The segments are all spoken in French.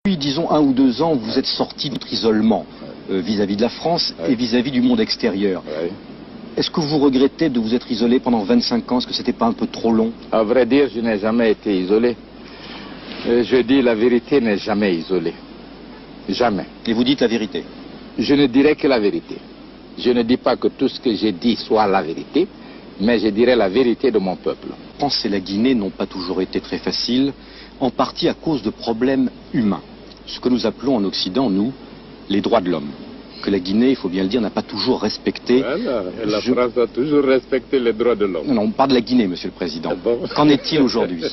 Depuis, disons, 1 ou 2 ans, vous êtes sorti de votre isolement vis-à-vis de la France et vis-à-vis du monde extérieur. Est-ce que vous regrettez de vous être isolé pendant 25 ans? Est-ce que c'était pas un peu trop long? À vrai dire, je n'ai jamais été isolé. Je dis la vérité n'est jamais isolée. Jamais. Et vous dites la vérité? Je ne dirai que la vérité. Je ne dis pas que tout ce que j'ai dit soit la vérité, mais je dirai la vérité de mon peuple. La France et la Guinée n'ont pas toujours été très faciles, en partie à cause de problèmes humains. Ce que nous appelons en Occident, nous, les droits de l'homme. Que la Guinée, il faut bien le dire, n'a pas toujours respecté... Voilà, la France a toujours respecté les droits de l'homme. Non, on parle de la Guinée, Monsieur le Président. Qu'en est-il aujourd'hui?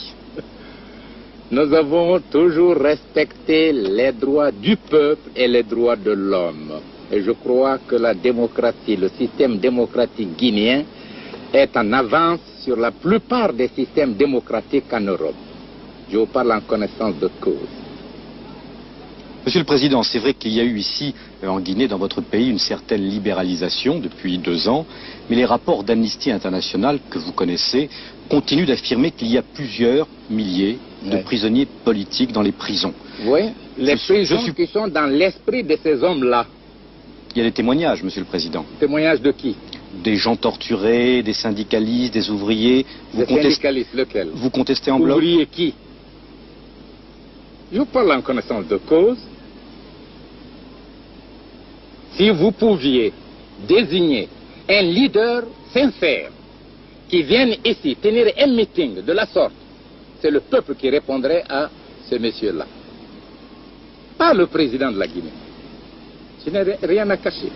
Nous avons toujours respecté les droits du peuple et les droits de l'homme. Et je crois que la démocratie, le système démocratique guinéen est en avance sur la plupart des systèmes démocratiques en Europe. Je vous parle en connaissance de cause. Monsieur le Président, c'est vrai qu'il y a eu ici, en Guinée, dans votre pays, une certaine libéralisation depuis 2 ans, mais les rapports d'Amnesty International que vous connaissez continuent d'affirmer qu'il y a plusieurs milliers de prisonniers politiques dans les prisons. Oui, les prisons qui sont dans l'esprit de ces hommes-là. Il y a des témoignages, Monsieur le Président. Témoignages de qui? Des gens torturés, des syndicalistes, des ouvriers. Des syndicalistes, lequel? Vous contestez en bloc? Ouvriers qui? Je parle en connaissance de cause. Si vous pouviez désigner un leader sincère qui vienne ici tenir un meeting de la sorte, c'est le peuple qui répondrait à ce monsieur-là. Pas le président de la Guinée. Je n'ai rien à cacher.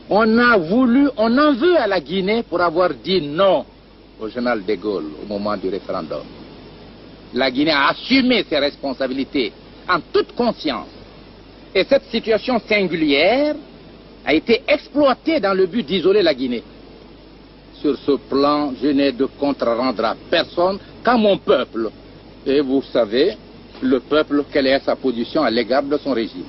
On en veut à la Guinée pour avoir dit non au général de Gaulle au moment du référendum. La Guinée a assumé ses responsabilités en toute conscience. Et cette situation singulière a été exploitée dans le but d'isoler la Guinée. Sur ce plan, je n'ai de compte à rendre à personne qu'à mon peuple. Et vous savez, le peuple, quelle est sa position à l'égard de son régime.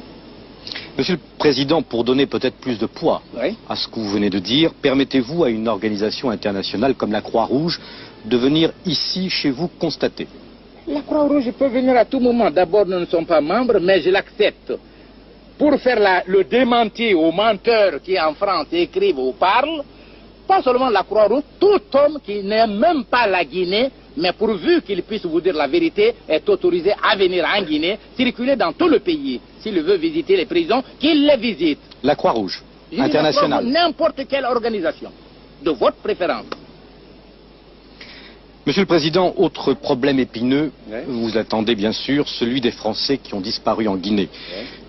Monsieur le Président, pour donner peut-être plus de poids à ce que vous venez de dire, permettez-vous à une organisation internationale comme la Croix-Rouge de venir ici, chez vous, constater? La Croix-Rouge peut venir à tout moment. D'abord, nous ne sommes pas membres, mais je l'accepte. Pour faire le démenti aux menteurs qui en France écrivent ou parlent, pas seulement la Croix-Rouge, tout homme qui n'aime même pas la Guinée, mais pourvu qu'il puisse vous dire la vérité, est autorisé à venir en Guinée, circuler dans tout le pays. S'il veut visiter les prisons, qu'il les visite. La Croix-Rouge internationale. N'importe quelle organisation, de votre préférence. Monsieur le Président, autre problème épineux, vous attendez bien sûr, celui des Français qui ont disparu en Guinée.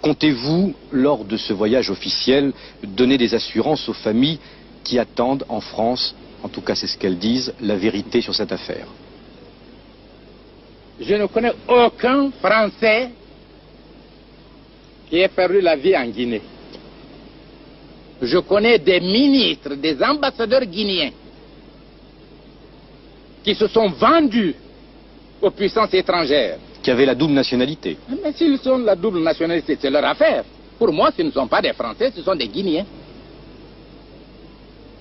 Comptez-vous, lors de ce voyage officiel, donner des assurances aux familles qui attendent en France, en tout cas c'est ce qu'elles disent, la vérité sur cette affaire? Je ne connais aucun Français qui ait perdu la vie en Guinée. Je connais des ministres, des ambassadeurs guinéens qui se sont vendus aux puissances étrangères. Qui avaient la double nationalité. Mais s'ils sont la double nationalité, c'est leur affaire. Pour moi, ce ne sont pas des Français, ce sont des Guinéens.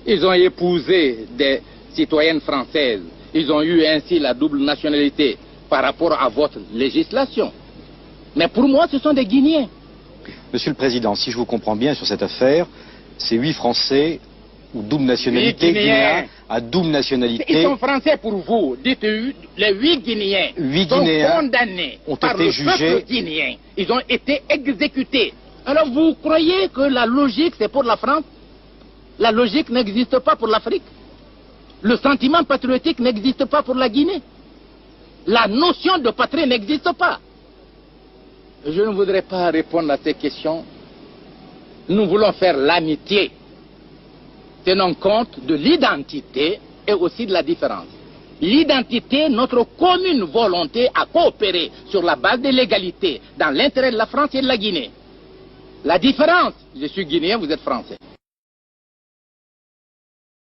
Ils ont épousé des citoyennes françaises. Ils ont eu ainsi la double nationalité par rapport à votre législation. Mais pour moi, ce sont des Guinéens. Monsieur le Président, si je vous comprends bien sur cette affaire, c'est 8 Français ou double nationalité guinéens à double nationalité. Ils sont français pour vous. Dites les 8 Guinéens sont condamnés par le peuple guinéen. Ils ont été exécutés. Alors vous croyez que la logique c'est pour la France? La logique n'existe pas pour l'Afrique. Le sentiment patriotique n'existe pas pour la Guinée. La notion de patrie n'existe pas. Je ne voudrais pas répondre à ces questions. Nous voulons faire l'amitié, tenant compte de l'identité et aussi de la différence. L'identité, notre commune volonté à coopérer sur la base de l'égalité dans l'intérêt de la France et de la Guinée. La différence, je suis guinéen, vous êtes français.